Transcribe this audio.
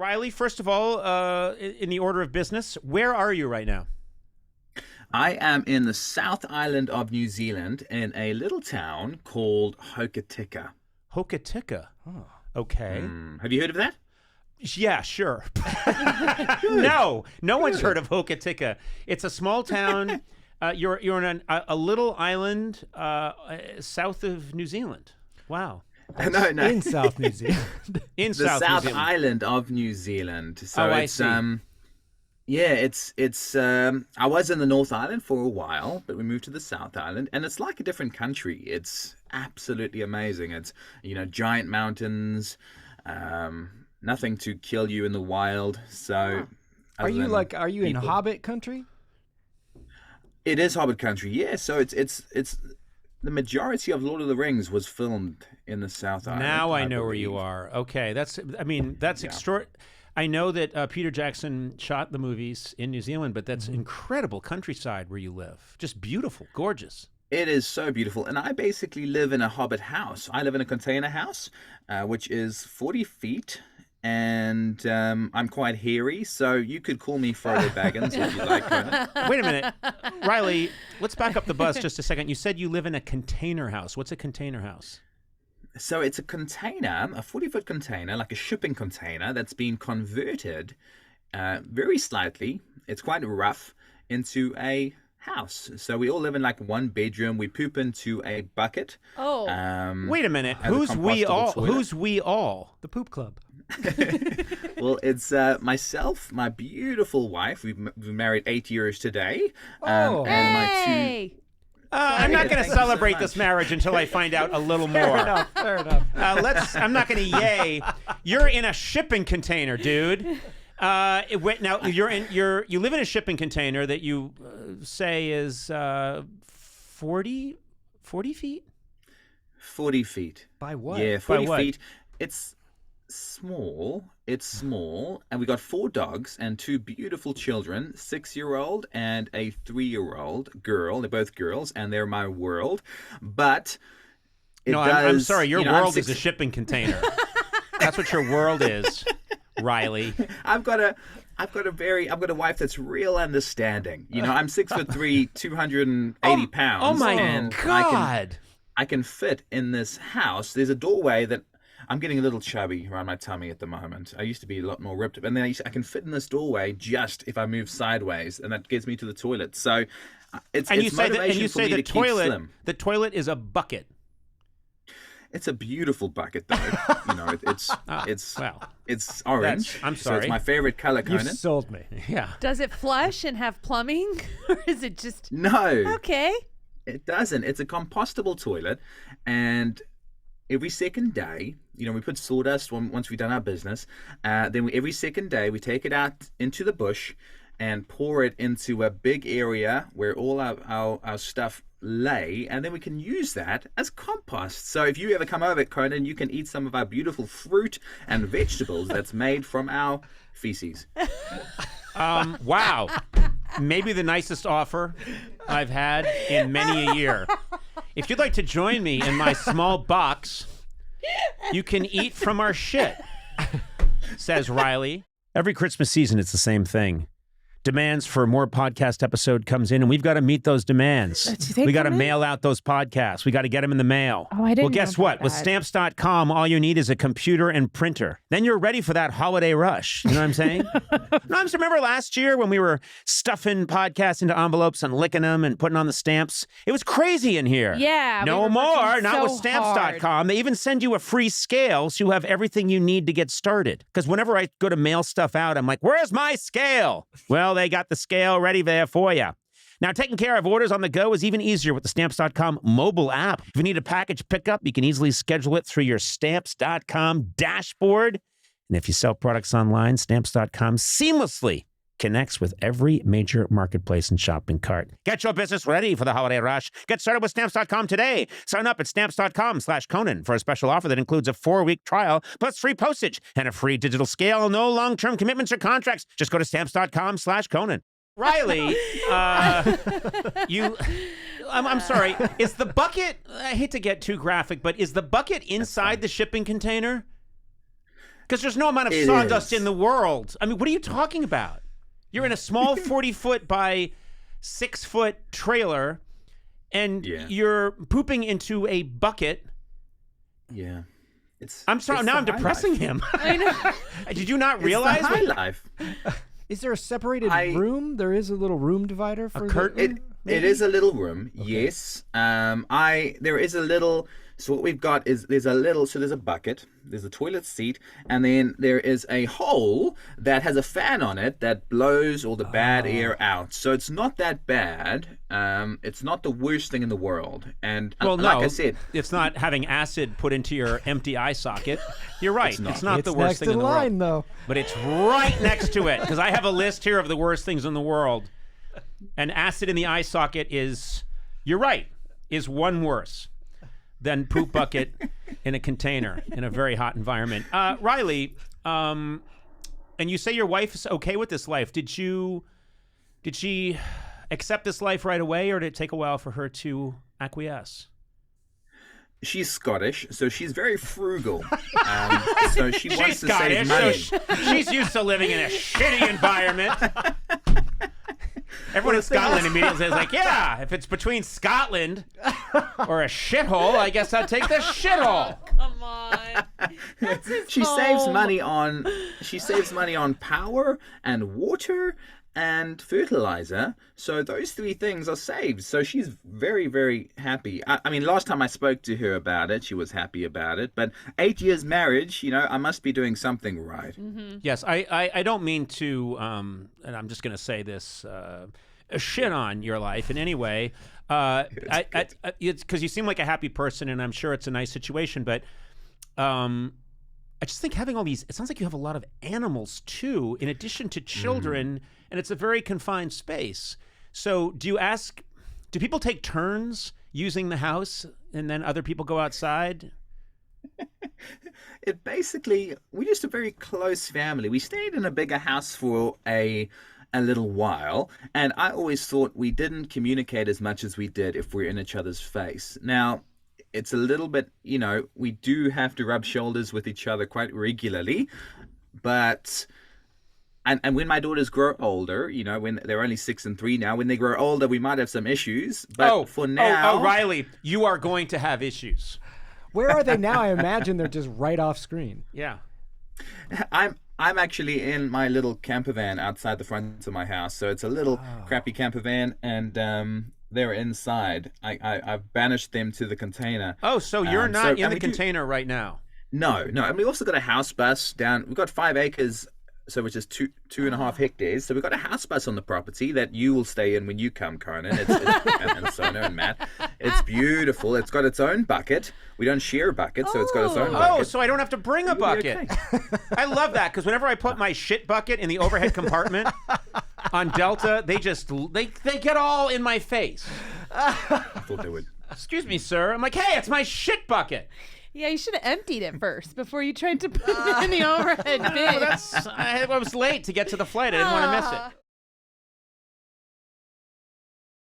Riley, first of all, in the order of business, where are you right now? I am in the South Island of New Zealand in a little town called Hokitika. Hokitika. Oh, okay. Have you heard of that? Yeah, sure. No one's heard of Hokitika. It's a small town. You're in a little island south of New Zealand. Wow. No. In South New Zealand. In The South New South Zealand. Island of New Zealand. So I it's see. yeah, it's I was in the North Island for a while, but we moved to the South Island, and it's like a different country. It's absolutely amazing. It's, giant mountains, nothing to kill you in the wild. So Are you in Hobbit country? It is Hobbit country, yeah. So it's the majority of Lord of the Rings was filmed in the South Island. Now I know where believe. you are. Okay, that's extraordinary. I know that Peter Jackson shot the movies in New Zealand, but that's incredible countryside where you live. Just beautiful, gorgeous. It is so beautiful. And I basically live in a Hobbit house. I live in a container house, which is 40 feet. And I'm quite hairy, so you could call me Frodo Baggins if you like. Wait a minute. Riley, let's back up the bus just a second. You said you live in a container house. What's a container house? So it's a container, a 40-foot container, like a shipping container that's been converted very slightly. It's quite rough, into a house. So we all live in like one bedroom. We poop into a bucket. Oh. Wait a minute. as a Who's we all? compostable toilet. Who's we all? The poop club. Well, it's myself, my beautiful wife. We've been married 8 years today. And my two... Hey! I'm not going to Thank you so celebrate much. this marriage until I find out a little more. Fair enough. I'm not going to yay. You're in a shipping container, dude. Now you live in a shipping container that you say is 40 feet. 40 feet. By what? Yeah, 40 what? feet. It's small. And we got 4 dogs and 2 beautiful children, 6-year-old and a 3-year-old girl. They're both girls, and they're my world. But I'm sorry. Your I'm world is a shipping container. That's what your world is, Riley. I've got a wife that's real understanding. I'm 6'3", 280 pounds. Oh my and God! I can fit in this house. There's a doorway that I'm getting a little chubby around my tummy at the moment. I used to be a lot more ripped, and then I can fit in this doorway just if I move sideways, and that gets me to the toilet. So it's motivation for me to keep slim. The toilet is a bucket. It's a beautiful bucket, though. It's orange. I'm So sorry. it's my favorite color, You Conan. sold me. Yeah. Does it flush and have plumbing? Or is it just... No. Okay. It doesn't. It's a compostable toilet, and every second day, we put sawdust once we've done our business. Then every second day, we take it out into the bush and pour it into a big area where all our stuff lay, and then we can use that as compost. So if you ever come over, Conan, you can eat some of our beautiful fruit and vegetables that's made from our feces. Wow. Maybe the nicest offer I've had in many a year. If you'd like to join me in my small box, you can eat from our shit, says Riley. Every Christmas season, it's the same thing. Demands for more podcast episode comes in, and we've got to meet those demands. Do they We got to come in? mail out those podcasts. We got to get them in the mail. Oh, I didn't Well, guess know what? about With that. Stamps.com, all you need is a computer and printer. Then you're ready for that holiday rush. You know what I'm saying? No, I just remember last year when we were stuffing podcasts into envelopes and licking them and putting on the stamps. It was crazy in here. Yeah. No we were more. working Not so with Stamps.com. hard. They even send you a free scale so you have everything you need to get started. Because whenever I go to mail stuff out, I'm like, where's my scale? Well, they got the scale ready there for you. Now, taking care of orders on the go is even easier with the Stamps.com mobile app. If you need a package pickup, you can easily schedule it through your Stamps.com dashboard. And if you sell products online, Stamps.com seamlessly connects with every major marketplace and shopping cart. Get your business ready for the holiday rush. Get started with Stamps.com today. Sign up at Stamps.com/Conan for a special offer that includes a 4-week trial, plus free postage and a free digital scale. No long-term commitments or contracts. Just go to Stamps.com/Conan. Riley, I'm sorry. Is the bucket, I hate to get too graphic, but is the bucket inside the shipping container? Because there's no amount of It sawdust is. in the world. I mean, what are you talking about? You're in a small 40-foot by 6-foot trailer, and Yeah. you're pooping into a bucket. Yeah. I'm sorry. it's Now the I'm high depressing life. him. I know. Did you not It's realize? the high life. Is there a separated I- room? There is a little room divider for curtain? It is a little room, yes. There is a little. So what we've got is there's a bucket, there's a toilet seat, and then there is a hole that has a fan on it that blows all the bad air out. So it's not that bad. It's not the worst thing in the world. And Well, no, like I said, it's not having acid put into your empty eye socket. You're right. It's not It's the worst next thing in in the line, world. though. But it's right next to it, because I have a list here of the worst things in the world. And acid in the eye socket is, you're right, is one worse than poop bucket in a container in a very hot environment. Riley, and you say your wife is okay with this life. Did she accept this life right away, or did it take a while for her to acquiesce? she's Scottish, so she's very frugal. So she wants to save Scottish, money. so she's used to living in a shitty environment. Everyone in Scotland immediately says, like, yeah, if it's between Scotland or a shithole, I guess I'd take the shithole. Come on. That's his She home. saves money on power and water and fertilizer. So those three things are saved. So she's very, very happy. I mean, last time I spoke to her about it, she was happy about it. But 8 years marriage, I must be doing something right. Mm-hmm. Yes, I don't mean to, and I'm just going to say this, shit on your life in any way. It's because you seem like a happy person, and I'm sure it's a nice situation. But I just think having all these, it sounds like you have a lot of animals too, in addition to children, and it's a very confined space. So do people take turns using the house, and then other people go outside? We're just a very close family. We stayed in a bigger house for a little while, and I always thought we didn't communicate as much as we did if we're in each other's face. Now, it's a little bit, we do have to rub shoulders with each other quite regularly, but and when my daughters grow older, when they're only 6 and 3 now, when they grow older, we might have some issues. But for now, Riley, you are going to have issues. Where are they now? I imagine they're just right off screen. Yeah. I'm actually in my little camper van outside the front of my house. So it's a little crappy camper van, and they're inside. I've banished them to the container. Oh, so you're not in and the we do- container right now. No. And we also got a house bus down. We've got 5 acres, so which is 2.5 hectares. So we've got a house bus on the property that you will stay in when you come, Conan. And Sona and Matt. It's beautiful. It's got its own bucket. We don't share a bucket, so it's got its own bucket. Oh, so I don't have to bring a You'll be bucket. okay. I love that, because whenever I put my shit bucket in the overhead compartment on Delta, they get all in my face. I thought they would. Excuse me, sir. I'm like, hey, it's my shit bucket. Yeah, you should have emptied it first before you tried to put it in the overhead bin. I was late to get to the flight. I didn't want to miss it.